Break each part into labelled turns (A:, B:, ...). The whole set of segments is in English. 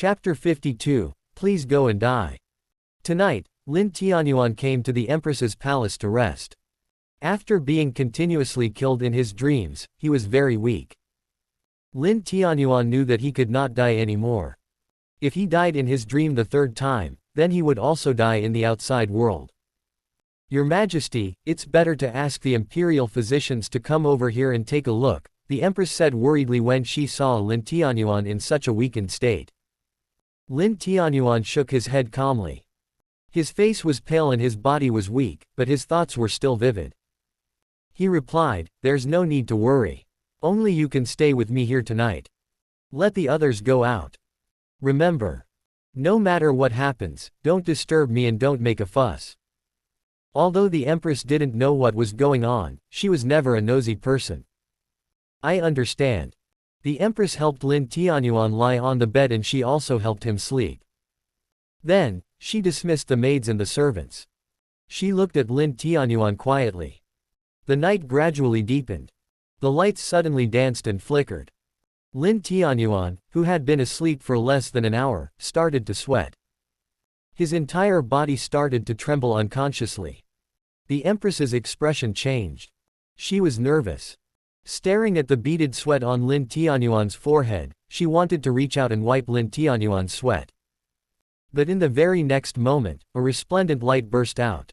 A: Chapter 52, Please Go and Die. Tonight, Lin Tianyuan came to the Empress's palace to rest. After being continuously killed in his dreams, he was very weak. Lin Tianyuan knew that he could not die anymore. If he died in his dream the third time, then he would also die in the outside world. Your Majesty, it's better to ask the imperial physicians to come over here and take a look, the Empress said worriedly when she saw Lin Tianyuan in such a weakened state. Lin Tianyuan shook his head calmly. His face was pale and his body was weak, but his thoughts were still vivid. He replied, "There's no need to worry. Only you can stay with me here tonight. Let the others go out. Remember, no matter what happens, don't disturb me and don't make a fuss." Although the Empress didn't know what was going on, she was never a nosy person. I understand. The Empress helped Lin Tianyuan lie on the bed and she also helped him sleep. Then, she dismissed the maids and the servants. She looked at Lin Tianyuan quietly. The night gradually deepened. The lights suddenly danced and flickered. Lin Tianyuan, who had been asleep for less than an hour, started to sweat. His entire body started to tremble unconsciously. The Empress's expression changed. She was nervous. Staring at the beaded sweat on Lin Tianyuan's forehead, she wanted to reach out and wipe Lin Tianyuan's sweat. But in the very next moment, a resplendent light burst out.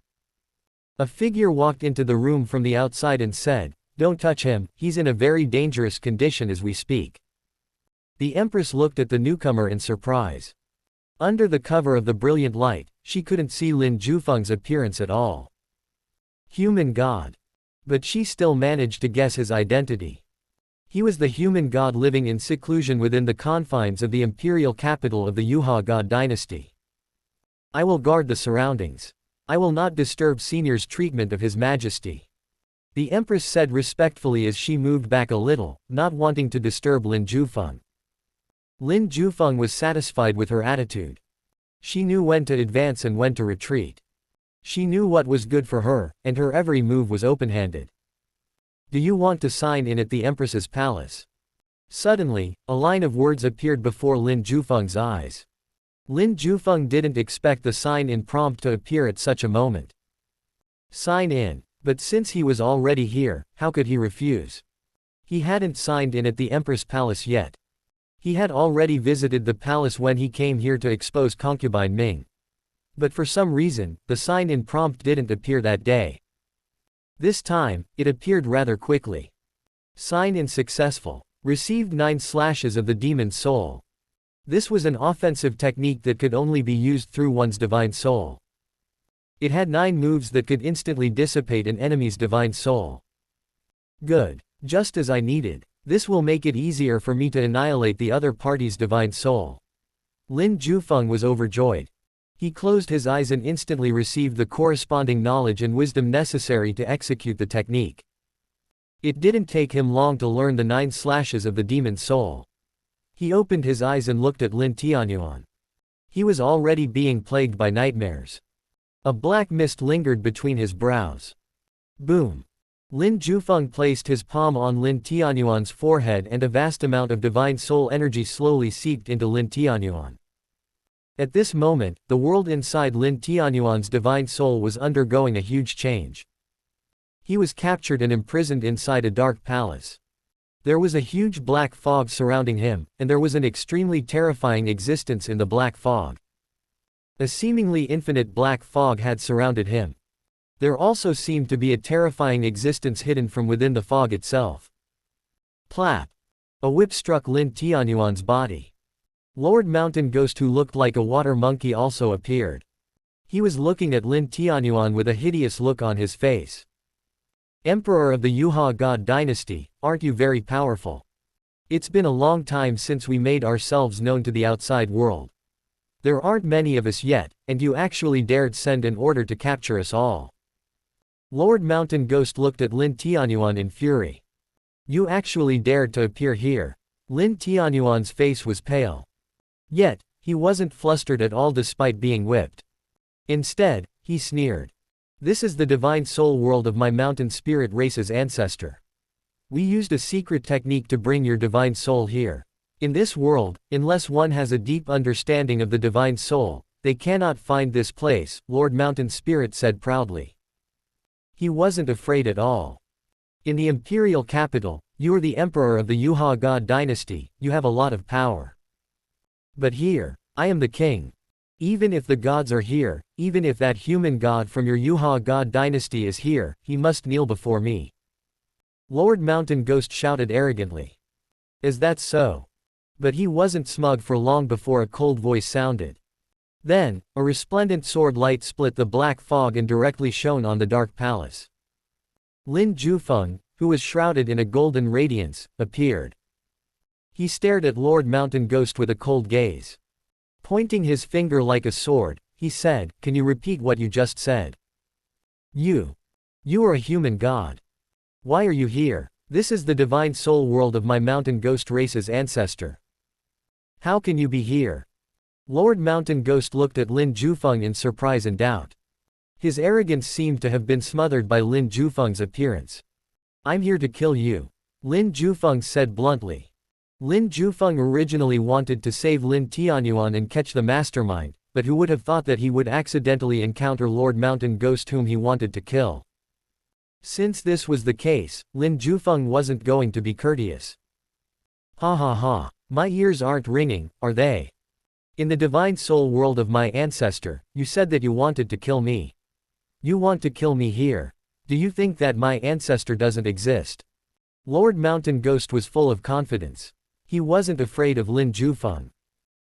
A: A figure walked into the room from the outside and said, "Don't touch him, he's in a very dangerous condition as we speak." The Empress looked at the newcomer in surprise. Under the cover of the brilliant light, she couldn't see Lin Jufeng's appearance at all. Human god. But she still managed to guess his identity. He was the human god living in seclusion within the confines of the imperial capital of the Yuha god dynasty. I will guard the surroundings. I will not disturb Senior's treatment of His Majesty. The Empress said respectfully as she moved back a little, not wanting to disturb Lin Jufeng. Lin Jufeng was satisfied with her attitude. She knew when to advance and when to retreat. She knew what was good for her, and her every move was open-handed. Do you want to sign in at the Empress's palace? Suddenly, a line of words appeared before Lin Jufeng's eyes. Lin Jufeng didn't expect the sign-in prompt to appear at such a moment. Sign in. But since he was already here, how could he refuse? He hadn't signed in at the Empress Palace yet. He had already visited the palace when he came here to expose concubine Ming. But for some reason, the sign-in prompt didn't appear that day. This time, it appeared rather quickly. Sign-in successful. Received 9 slashes of the demon's soul. This was an offensive technique that could only be used through one's divine soul. It had 9 moves that could instantly dissipate an enemy's divine soul. Good. Just as I needed. This will make it easier for me to annihilate the other party's divine soul. Lin Jufeng was overjoyed. He closed his eyes and instantly received the corresponding knowledge and wisdom necessary to execute the technique. It didn't take him long to learn the 9 slashes of the demon's soul. He opened his eyes and looked at Lin Tianyuan. He was already being plagued by nightmares. A black mist lingered between his brows. Boom. Lin Jufeng placed his palm on Lin Tianyuan's forehead and a vast amount of divine soul energy slowly seeped into Lin Tianyuan. At this moment, the world inside Lin Tianyuan's divine soul was undergoing a huge change. He was captured and imprisoned inside a dark palace. There was a huge black fog surrounding him, and there was an extremely terrifying existence in the black fog. A seemingly infinite black fog had surrounded him. There also seemed to be a terrifying existence hidden from within the fog itself. Plap! A whip struck Lin Tianyuan's body. Lord Mountain Ghost, who looked like a water monkey, also appeared. He was looking at Lin Tianyuan with a hideous look on his face. Emperor of the Yuha god dynasty, aren't you very powerful? It's been a long time since we made ourselves known to the outside world. There aren't many of us yet, and you actually dared send an order to capture us all. Lord Mountain Ghost looked at Lin Tianyuan in fury. You actually dared to appear here. Lin Tianyuan's face was pale. Yet, he wasn't flustered at all despite being whipped. Instead, he sneered. This is the divine soul world of my mountain spirit race's ancestor. We used a secret technique to bring your divine soul here. In this world, unless one has a deep understanding of the divine soul, they cannot find this place, Lord Mountain Spirit said proudly. He wasn't afraid at all. In the imperial capital, you are the emperor of the Yuha god dynasty, you have a lot of power. But here, I am the king. Even if the gods are here, even if that human god from your Yuha god dynasty is here, he must kneel before me. Lord Mountain Ghost shouted arrogantly. Is that so? But he wasn't smug for long before a cold voice sounded. Then, a resplendent sword light split the black fog and directly shone on the dark palace. Lin Jufeng, who was shrouded in a golden radiance, appeared. He stared at Lord Mountain Ghost with a cold gaze. Pointing his finger like a sword, he said, "Can you repeat what you just said? You are a human god. Why are you here? This is the divine soul world of my mountain ghost race's ancestor. How can you be here?" Lord Mountain Ghost looked at Lin Jufeng in surprise and doubt. His arrogance seemed to have been smothered by Lin Jufeng's appearance. "I'm here to kill you," Lin Jufeng said bluntly. Lin Jufeng originally wanted to save Lin Tianyuan and catch the mastermind, but who would have thought that he would accidentally encounter Lord Mountain Ghost whom he wanted to kill. Since this was the case, Lin Jufeng wasn't going to be courteous. "Ha ha ha, my ears aren't ringing, are they? In the divine soul world of my ancestor, you said that you wanted to kill me. You want to kill me here. Do you think that my ancestor doesn't exist?" Lord Mountain Ghost was full of confidence. He wasn't afraid of Lin Jufeng.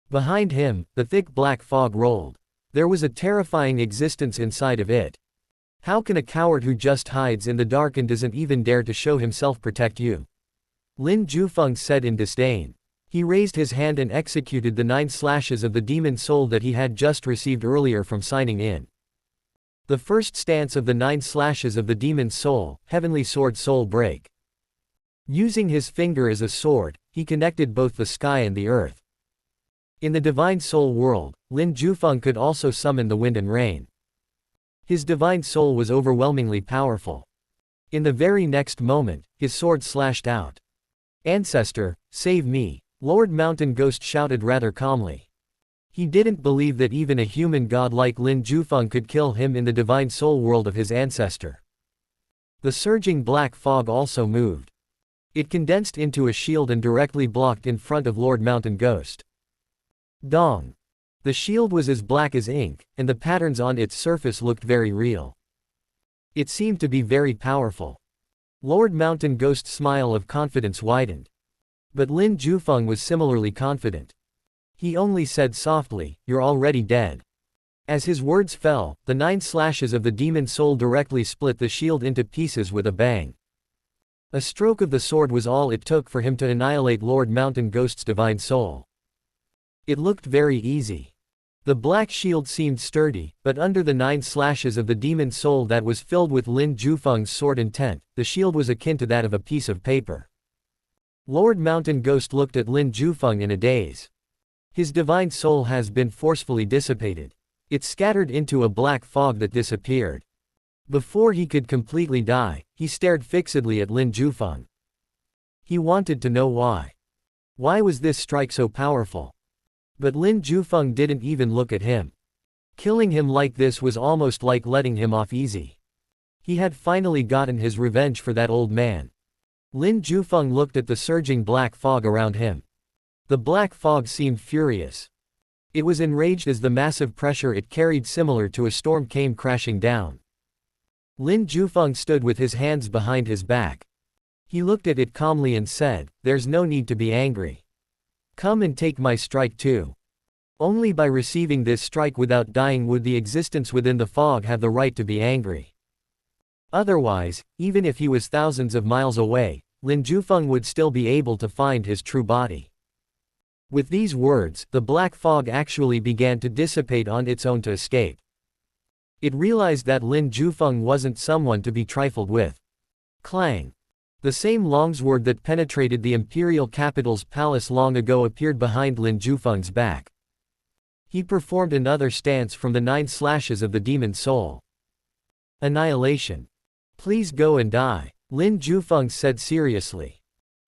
A: Behind him, the thick black fog rolled. There was a terrifying existence inside of it. How can a coward who just hides in the dark and doesn't even dare to show himself protect you? Lin Jufeng said in disdain. He raised his hand and executed the 9 slashes of the demon soul that he had just received earlier from signing in. The first stance of the 9 slashes of the demon soul, Heavenly Sword Soul Break. Using his finger as a sword, he connected both the sky and the earth. In the divine soul world, Lin Jufeng could also summon the wind and rain. His divine soul was overwhelmingly powerful. In the very next moment, his sword slashed out. "Ancestor, save me," Lord Mountain Ghost shouted rather calmly. He didn't believe that even a human god like Lin Jufeng could kill him in the divine soul world of his ancestor. The surging black fog also moved. It condensed into a shield and directly blocked in front of Lord Mountain Ghost. Dong! The shield was as black as ink, and the patterns on its surface looked very real. It seemed to be very powerful. Lord Mountain Ghost's smile of confidence widened. But Lin Jufeng was similarly confident. He only said softly, "You're already dead." As his words fell, the 9 slashes of the demon soul directly split the shield into pieces with a bang. A stroke of the sword was all it took for him to annihilate Lord Mountain Ghost's divine soul. It looked very easy. The black shield seemed sturdy, but under the 9 slashes of the demon soul that was filled with Lin Jufeng's sword intent, the shield was akin to that of a piece of paper. Lord Mountain Ghost looked at Lin Jufeng in a daze. His divine soul has been forcefully dissipated. It scattered into a black fog that disappeared. Before he could completely die, he stared fixedly at Lin Jufeng. He wanted to know why. Why was this strike so powerful? But Lin Jufeng didn't even look at him. Killing him like this was almost like letting him off easy. He had finally gotten his revenge for that old man. Lin Jufeng looked at the surging black fog around him. The black fog seemed furious. It was enraged as the massive pressure it carried similar to a storm came crashing down. Lin Jufeng stood with his hands behind his back. He looked at it calmly and said, "There's no need to be angry. Come and take my strike too. Only by receiving this strike without dying would the existence within the fog have the right to be angry. Otherwise, even if he was thousands of miles away, Lin Jufeng would still be able to find his true body." With these words, the black fog actually began to dissipate on its own to escape. It realized that Lin Jufeng wasn't someone to be trifled with. Clang! The same longsword that penetrated the imperial capital's palace long ago appeared behind Lin Jufeng's back. He performed another stance from the 9 slashes of the demon soul. Annihilation. Please go and die, Lin Jufeng said seriously.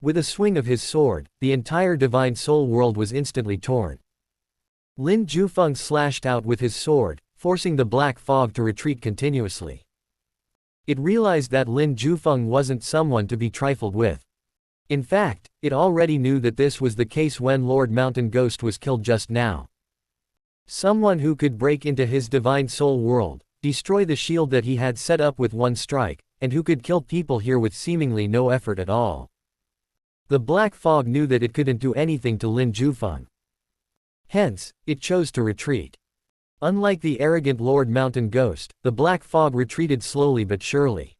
A: With a swing of his sword, the entire divine soul world was instantly torn. Lin Jufeng slashed out with his sword, forcing the black fog to retreat continuously. It realized that Lin Jufeng wasn't someone to be trifled with. In fact, it already knew that this was the case when Lord Mountain Ghost was killed just now. Someone who could break into his divine soul world, destroy the shield that he had set up with one strike, and who could kill people here with seemingly no effort at all. The black fog knew that it couldn't do anything to Lin Jufeng. Hence, it chose to retreat. Unlike the arrogant Lord Mountain Ghost, the black fog retreated slowly but surely.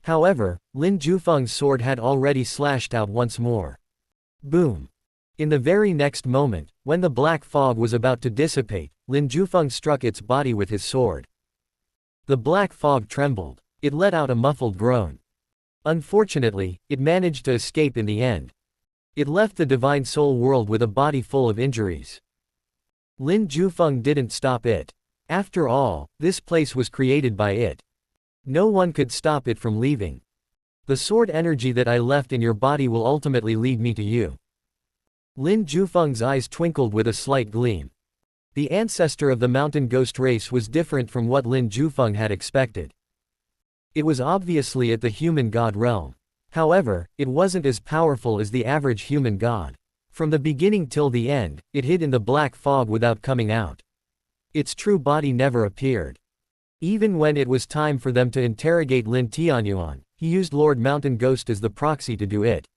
A: However, Lin Jufeng's sword had already slashed out once more. Boom! In the very next moment, when the black fog was about to dissipate, Lin Jufeng struck its body with his sword. The black fog trembled. It let out a muffled groan. Unfortunately, it managed to escape in the end. It left the divine soul world with a body full of injuries. Lin Jufeng didn't stop it. After all, this place was created by it. No one could stop it from leaving. The sword energy that I left in your body will ultimately lead me to you. Lin Jufeng's eyes twinkled with a slight gleam. The ancestor of the mountain ghost race was different from what Lin Jufeng had expected. It was obviously at the human god realm. However, it wasn't as powerful as the average human god. From the beginning till the end, it hid in the black fog without coming out. Its true body never appeared. Even when it was time for them to interrogate Lin Tianyuan, he used Lord Mountain Ghost as the proxy to do it.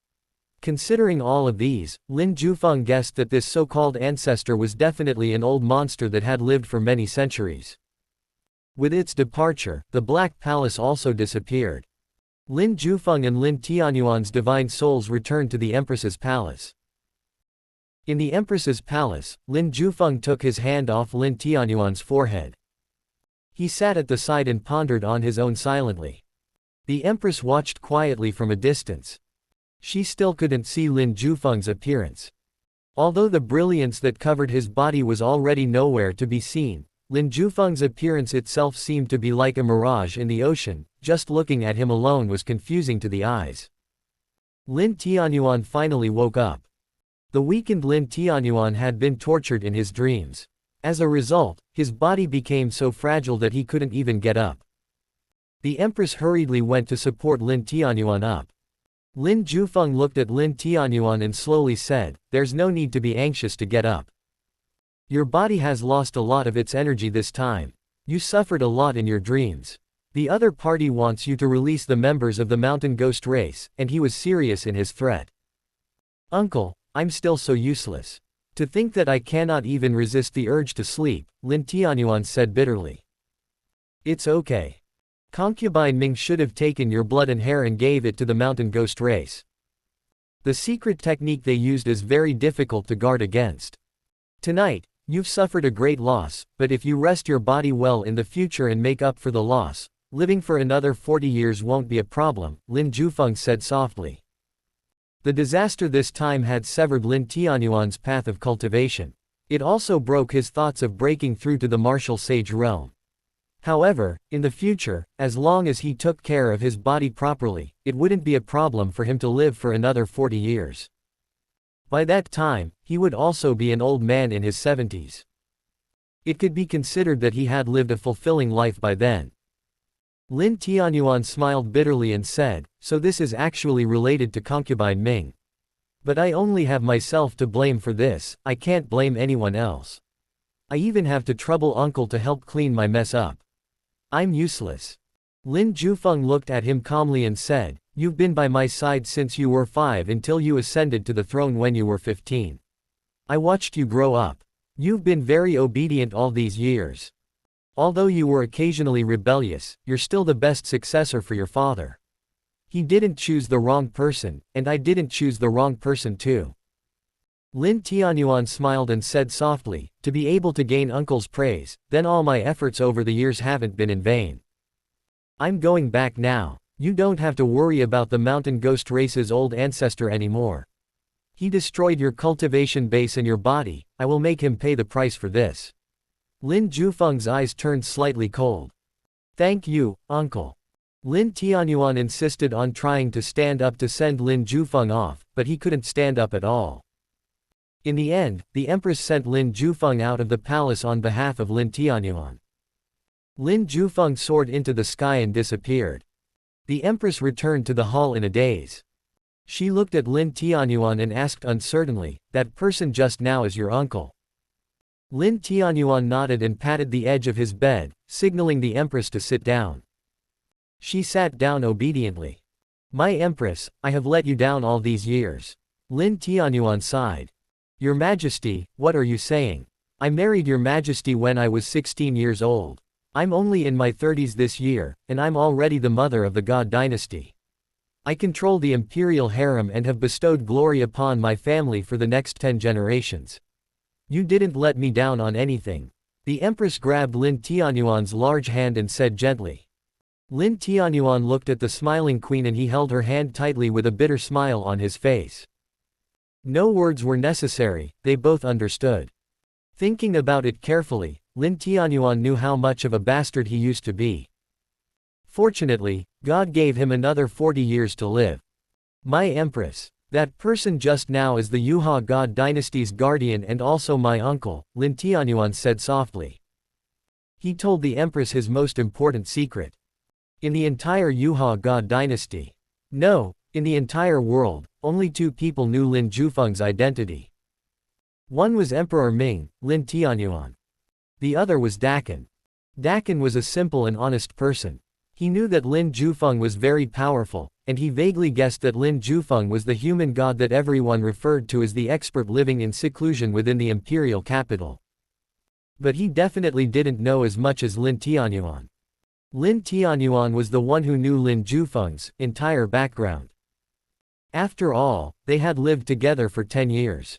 A: Considering all of these, Lin Jufeng guessed that this so-called ancestor was definitely an old monster that had lived for many centuries. With its departure, the Black Palace also disappeared. Lin Jufeng and Lin Tianyuan's divine souls returned to the Empress's palace. In the Empress's palace, Lin Jufeng took his hand off Lin Tianyuan's forehead. He sat at the side and pondered on his own silently. The Empress watched quietly from a distance. She still couldn't see Lin Jufeng's appearance. Although the brilliance that covered his body was already nowhere to be seen, Lin Jufeng's appearance itself seemed to be like a mirage in the ocean. Just looking at him alone was confusing to the eyes. Lin Tianyuan finally woke up. The weakened Lin Tianyuan had been tortured in his dreams. As a result, his body became so fragile that he couldn't even get up. The Empress hurriedly went to support Lin Tianyuan up. Lin Jufeng looked at Lin Tianyuan and slowly said, "There's no need to be anxious to get up. Your body has lost a lot of its energy this time. You suffered a lot in your dreams. The other party wants you to release the members of the Mountain Ghost race," and he was serious in his threat. "Uncle, I'm still so useless. To think that I cannot even resist the urge to sleep," Lin Tianyuan said bitterly. "It's okay. Concubine Ming should have taken your blood and hair and gave it to the Mountain Ghost race. The secret technique they used is very difficult to guard against. Tonight, you've suffered a great loss, but if you rest your body well in the future and make up for the loss, living for another 40 years won't be a problem," Lin Jufeng said softly. The disaster this time had severed Lin Tianyuan's path of cultivation. It also broke his thoughts of breaking through to the martial sage realm. However, in the future, as long as he took care of his body properly, it wouldn't be a problem for him to live for another 40 years. By that time, he would also be an old man in his 70s. It could be considered that he had lived a fulfilling life by then. Lin Tianyuan smiled bitterly and said, "So this is actually related to concubine Ming. But I only have myself to blame for this, I can't blame anyone else. I even have to trouble uncle to help clean my mess up. I'm useless." Lin Jufeng looked at him calmly and said, "You've been by my side since you were 5 until you ascended to the throne when you were 15. I watched you grow up. You've been very obedient all these years. Although you were occasionally rebellious, you're still the best successor for your father. He didn't choose the wrong person, and I didn't choose the wrong person too." Lin Tianyuan smiled and said softly, "To be able to gain uncle's praise, then all my efforts over the years haven't been in vain. I'm going back now. You don't have to worry about the Mountain Ghost race's old ancestor anymore. He destroyed your cultivation base and your body, I will make him pay the price for this." Lin Jufeng's eyes turned slightly cold. "Thank you, uncle." Lin Tianyuan insisted on trying to stand up to send Lin Jufeng off, but he couldn't stand up at all. In the end, the empress sent Lin Jufeng out of the palace on behalf of Lin Tianyuan. Lin Jufeng soared into the sky and disappeared. The empress returned to the hall in a daze. She looked at Lin Tianyuan and asked uncertainly, "That person just now is your uncle?" Lin Tianyuan nodded and patted the edge of his bed, signaling the empress to sit down. She sat down obediently. "My empress, I have let you down all these years." Lin Tianyuan sighed. "Your Majesty, what are you saying? I married your Majesty when I was 16 years old. I'm only in my 30s this year, and I'm already the mother of the God dynasty. I control the imperial harem and have bestowed glory upon my family for the next 10 generations. You didn't let me down on anything." The empress grabbed Lin Tianyuan's large hand and said gently. Lin Tianyuan looked at the smiling queen and he held her hand tightly with a bitter smile on his face. No words were necessary, they both understood. Thinking about it carefully, Lin Tianyuan knew how much of a bastard he used to be. Fortunately, God gave him another 40 years to live. "My empress. That person just now is the Yuha God dynasty's guardian and also my uncle," Lin Tianyuan said softly. He told the empress his most important secret. In the entire Yuha God dynasty. No, in the entire world, only 2 people knew Lin Jufeng's identity. One was Emperor Ming, Lin Tianyuan. The other was Dakan. Dakan was a simple and honest person. He knew that Lin Jufeng was very powerful, and he vaguely guessed that Lin Jufeng was the human god that everyone referred to as the expert living in seclusion within the imperial capital. But he definitely didn't know as much as Lin Tianyuan. Lin Tianyuan was the one who knew Lin Jufeng's entire background. After all, they had lived together for 10 years.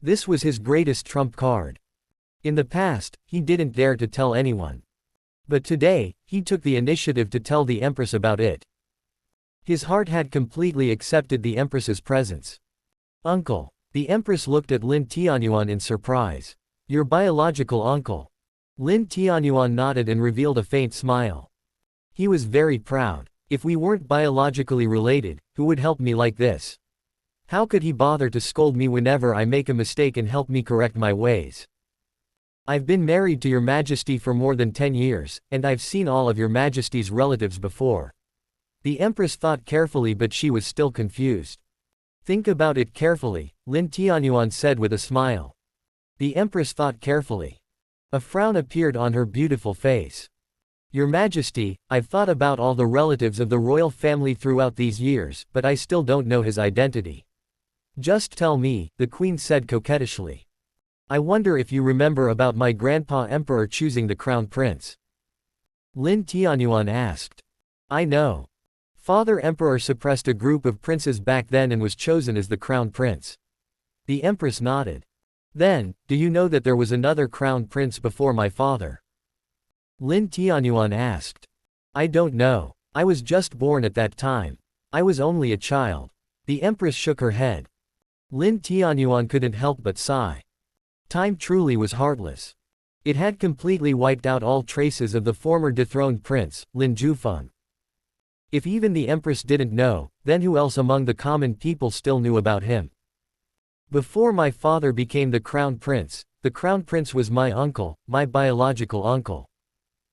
A: This was his greatest trump card. In the past, he didn't dare to tell anyone. But today, he took the initiative to tell the empress about it. His heart had completely accepted the empress's presence. "Uncle." The empress looked at Lin Tianyuan in surprise. "Your biological uncle." Lin Tianyuan nodded and revealed a faint smile. He was very proud. If we weren't biologically related, who would help me like this? How could he bother to scold me whenever I make a mistake and help me correct my ways? I've been married to your Majesty for more than 10 years, and I've seen all of your Majesty's relatives before. The empress thought carefully, but she was still confused. Think about it carefully, Lin Tianyuan said with a smile. The empress thought carefully. A frown appeared on her beautiful face. Your Majesty, I've thought about all the relatives of the royal family throughout these years, but I still don't know his identity. Just tell me, the queen said coquettishly. I wonder if you remember about my grandpa emperor choosing the crown prince. Lin Tianyuan asked. I know. Father emperor suppressed a group of princes back then and was chosen as the crown prince. The empress nodded. Then, do you know that there was another crown prince before my father? Lin Tianyuan asked. I don't know. I was just born at that time. I was only a child. The empress shook her head. Lin Tianyuan couldn't help but sigh. Time truly was heartless. It had completely wiped out all traces of the former dethroned prince, Lin Jufeng. If even the empress didn't know, then who else among the common people still knew about him? Before my father became the crown prince was my uncle, my biological uncle.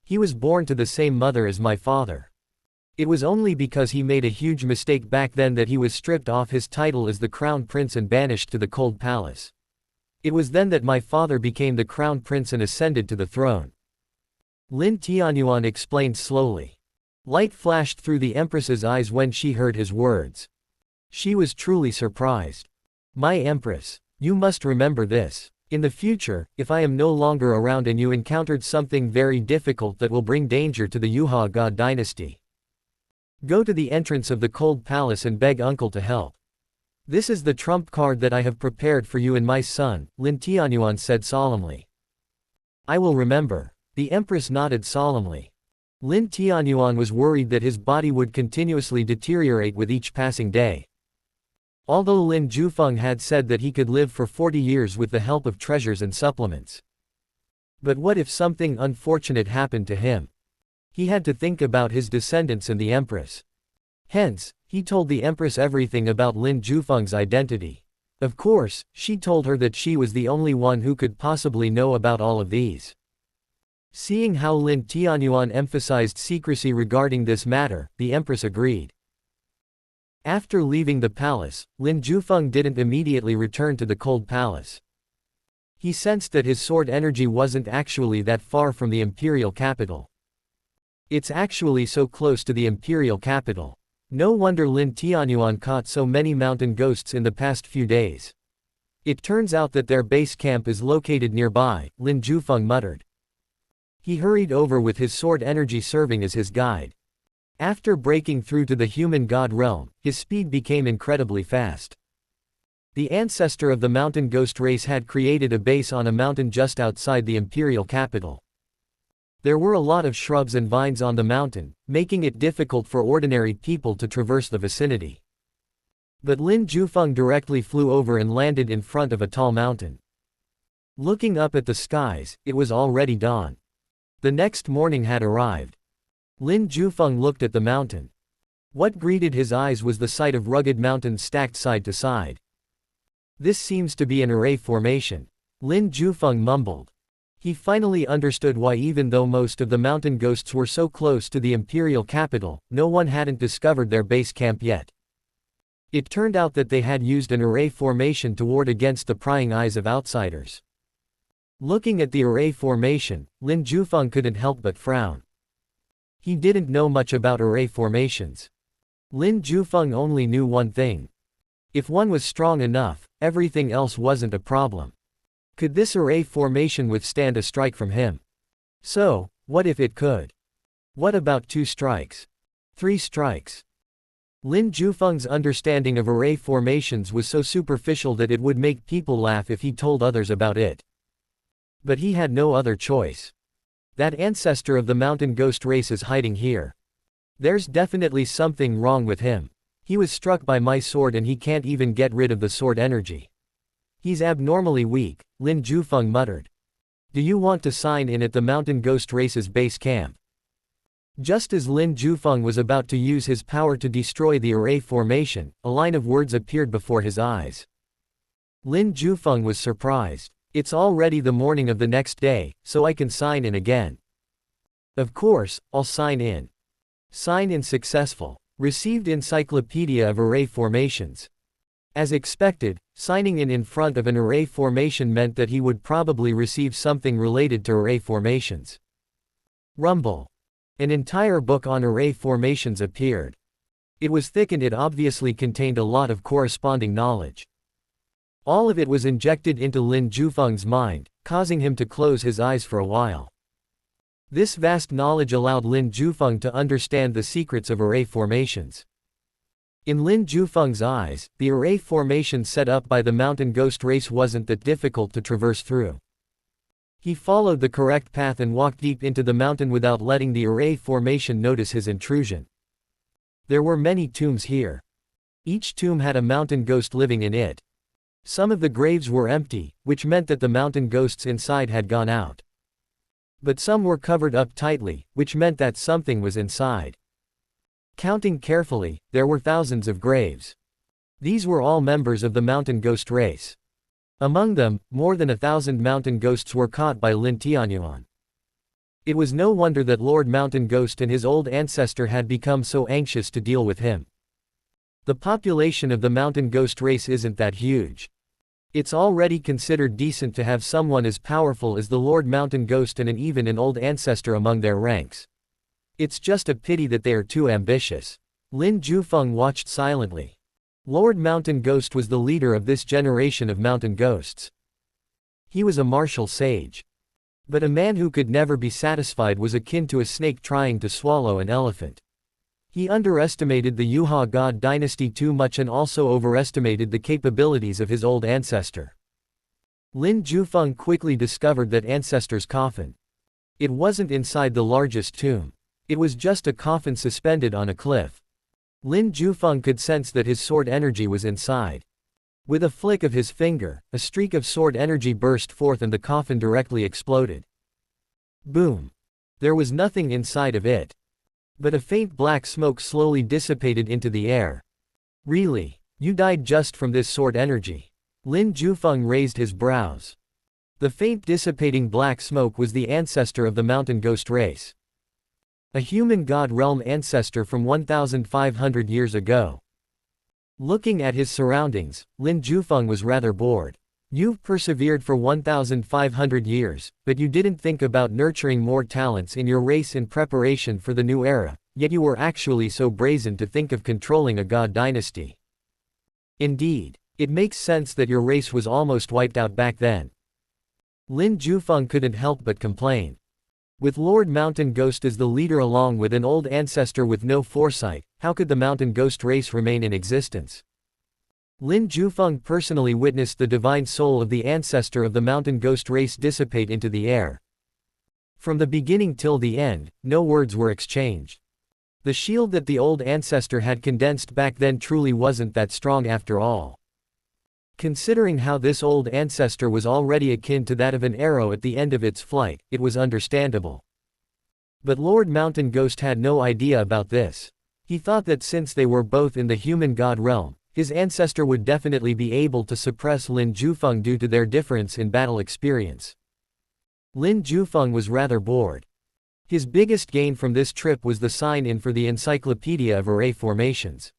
A: He was born to the same mother as my father. It was only because he made a huge mistake back then that he was stripped off his title as the crown prince and banished to the cold palace. It was then that my father became the crown prince and ascended to the throne. Lin Tianyuan explained slowly. Light flashed through the empress's eyes when she heard his words. She was truly surprised. My empress, you must remember this. In the future, if I am no longer around and you encountered something very difficult that will bring danger to the Yuha God dynasty, go to the entrance of the cold palace and beg uncle to help. This is the trump card that I have prepared for you and my son, Lin Tianyuan said solemnly. I will remember. The empress nodded solemnly. Lin Tianyuan was worried that his body would continuously deteriorate with each passing day. Although Lin Jufeng had said that he could live for 40 years with the help of treasures and supplements. But what if something unfortunate happened to him? He had to think about his descendants and the Empress. Hence, he told the Empress everything about Lin Jufeng's identity. Of course, she told her that she was the only one who could possibly know about all of these. Seeing how Lin Tianyuan emphasized secrecy regarding this matter, the Empress agreed. After leaving the palace, Lin Jufeng didn't immediately return to the cold palace. He sensed that his sword energy wasn't actually that far from the imperial capital. It's actually so close to the imperial capital. No wonder Lin Tianyuan caught so many mountain ghosts in the past few days. It turns out that their base camp is located nearby, Lin Jufeng muttered. He hurried over with his sword energy serving as his guide. After breaking through to the human god realm, his speed became incredibly fast. The ancestor of the mountain ghost race had created a base on a mountain just outside the imperial capital. There were a lot of shrubs and vines on the mountain, making it difficult for ordinary people to traverse the vicinity. But Lin Jufeng directly flew over and landed in front of a tall mountain. Looking up at the skies, it was already dawn. The next morning had arrived. Lin Jufeng looked at the mountain. What greeted his eyes was the sight of rugged mountains stacked side to side. This seems to be an array formation. Lin Jufeng mumbled. He finally understood why even though most of the mountain ghosts were so close to the imperial capital, no one hadn't discovered their base camp yet. It turned out that they had used an array formation to ward against the prying eyes of outsiders. Looking at the array formation, Lin Jufeng couldn't help but frown. He didn't know much about array formations. Lin Jufeng only knew one thing. If one was strong enough, everything else wasn't a problem. Could this array formation withstand a strike from him? So, what if it could? What about 2 strikes? 3 strikes? Lin Jufeng's understanding of array formations was so superficial that it would make people laugh if he told others about it. But he had no other choice. That ancestor of the mountain ghost race is hiding here. There's definitely something wrong with him. He was struck by my sword and he can't even get rid of the sword energy. He's abnormally weak, Lin Jufeng muttered. Do you want to sign in at the mountain ghost race's base camp? Just as Lin Jufeng was about to use his power to destroy the array formation, a line of words appeared before his eyes. Lin Jufeng was surprised. It's already the morning of the next day, so I can sign in again. Of course, I'll sign in. Sign in successful. Received Encyclopedia of Array Formations. As expected, signing in front of an array formation meant that he would probably receive something related to array formations. Rumble. An entire book on array formations appeared. It was thick and it obviously contained a lot of corresponding knowledge. All of it was injected into Lin Jufeng's mind, causing him to close his eyes for a while. This vast knowledge allowed Lin Jufeng to understand the secrets of array formations. In Lin Jufeng's eyes, the array formation set up by the mountain ghost race wasn't that difficult to traverse through. He followed the correct path and walked deep into the mountain without letting the array formation notice his intrusion. There were many tombs here. Each tomb had a mountain ghost living in it. Some of the graves were empty, which meant that the mountain ghosts inside had gone out. But some were covered up tightly, which meant that something was inside. Counting carefully, there were thousands of graves. These were all members of the mountain ghost race. Among them, more than 1,000 mountain ghosts were caught by Lin Tianyuan. It was no wonder that Lord Mountain Ghost and his old ancestor had become so anxious to deal with him. The population of the mountain ghost race isn't that huge. It's already considered decent to have someone as powerful as the Lord Mountain Ghost and even an old ancestor among their ranks. It's just a pity that they are too ambitious. Lin Jufeng watched silently. Lord Mountain Ghost was the leader of this generation of mountain ghosts. He was a martial sage. But a man who could never be satisfied was akin to a snake trying to swallow an elephant. He underestimated the Yuha god dynasty too much and also overestimated the capabilities of his old ancestor. Lin Jufeng quickly discovered that ancestor's coffin. It wasn't inside the largest tomb. It was just a coffin suspended on a cliff. Lin Jufeng could sense that his sword energy was inside. With a flick of his finger, a streak of sword energy burst forth and the coffin directly exploded. Boom! There was nothing inside of it. But a faint black smoke slowly dissipated into the air. Really? You died just from this sword energy? Lin Jufeng raised his brows. The faint dissipating black smoke was the ancestor of the mountain ghost race. A human god realm ancestor from 1,500 years ago. Looking at his surroundings, Lin Jufeng was rather bored. You've persevered for 1,500 years, but you didn't think about nurturing more talents in your race in preparation for the new era, yet you were actually so brazen to think of controlling a god dynasty. Indeed, it makes sense that your race was almost wiped out back then. Lin Jufeng couldn't help but complain. With Lord Mountain Ghost as the leader along with an old ancestor with no foresight, how could the Mountain Ghost race remain in existence? Lin Jufeng personally witnessed the divine soul of the ancestor of the Mountain Ghost race dissipate into the air. From the beginning till the end, no words were exchanged. The shield that the old ancestor had condensed back then truly wasn't that strong after all. Considering how this old ancestor was already akin to that of an arrow at the end of its flight, it was understandable. But Lord Mountain Ghost had no idea about this. He thought that since they were both in the human god realm, his ancestor would definitely be able to suppress Lin Jufeng due to their difference in battle experience. Lin Jufeng was rather bored. His biggest gain from this trip was the sign-in for the Encyclopedia of Array Formations.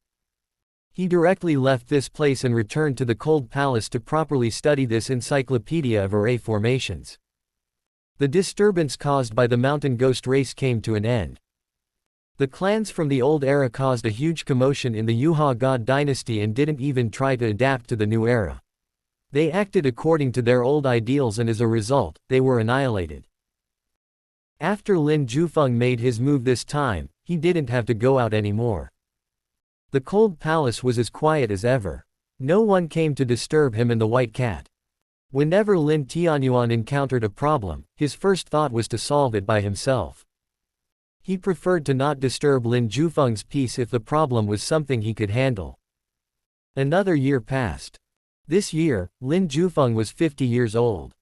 A: He directly left this place and returned to the Cold Palace to properly study this Encyclopedia of Array Formations. The disturbance caused by the Mountain Ghost race came to an end. The clans from the old era caused a huge commotion in the Yuha god dynasty and didn't even try to adapt to the new era. They acted according to their old ideals and as a result, they were annihilated. After Lin Jufeng made his move this time, he didn't have to go out anymore. The Cold Palace was as quiet as ever. No one came to disturb him and the White Cat. Whenever Lin Tianyuan encountered a problem, his first thought was to solve it by himself. He preferred to not disturb Lin Jufeng's peace if the problem was something he could handle. Another year passed. This year, Lin Jufeng was 50 years old.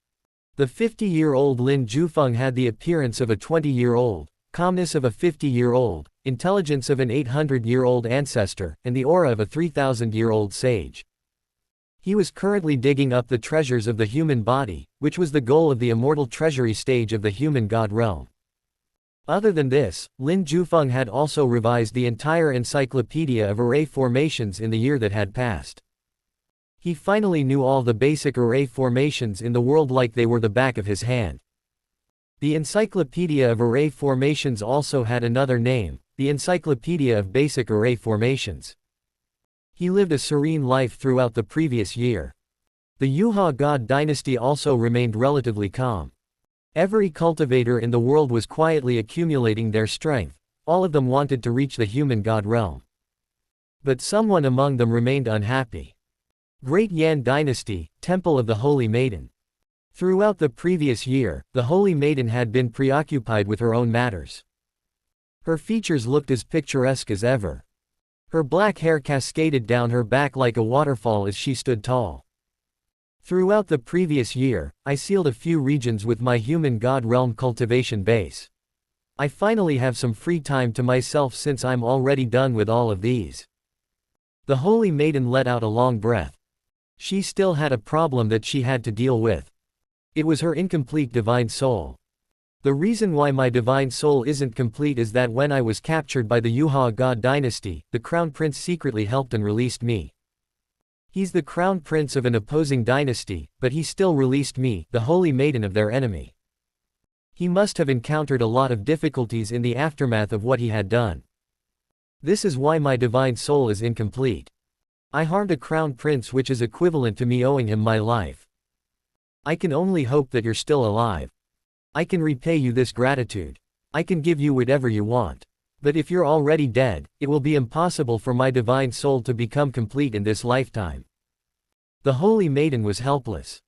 A: The 50-year-old Lin Jufeng had the appearance of a 20-year-old, calmness of a 50-year-old, intelligence of an 800-year-old ancestor, and the aura of a 3,000-year-old sage. He was currently digging up the treasures of the human body, which was the goal of the immortal treasury stage of the human god realm. Other than this, Lin Jufeng had also revised the entire Encyclopedia of Array Formations in the year that had passed. He finally knew all the basic array formations in the world like they were the back of his hand. The Encyclopedia of Array Formations also had another name, the Encyclopedia of Basic Array Formations. He lived a serene life throughout the previous year. The Yuha god dynasty also remained relatively calm. Every cultivator in the world was quietly accumulating their strength, all of them wanted to reach the human god realm. But someone among them remained unhappy. Great Yan Dynasty, Temple of the Holy Maiden. Throughout the previous year, the Holy Maiden had been preoccupied with her own matters. Her features looked as picturesque as ever. Her black hair cascaded down her back like a waterfall as she stood tall. Throughout the previous year, I sealed a few regions with my human god realm cultivation base. I finally have some free time to myself since I'm already done with all of these. The Holy Maiden let out a long breath. She still had a problem that she had to deal with. It was her incomplete divine soul. The reason why my divine soul isn't complete is that when I was captured by the Yuha god dynasty, the crown prince secretly helped and released me. He's the crown prince of an opposing dynasty, but he still released me, the holy maiden of their enemy. He must have encountered a lot of difficulties in the aftermath of what he had done. This is why my divine soul is incomplete. I harmed a crown prince, which is equivalent to me owing him my life. I can only hope that you're still alive. I can repay you this gratitude. I can give you whatever you want. But if you're already dead, it will be impossible for my divine soul to become complete in this lifetime. The Holy Maiden was helpless.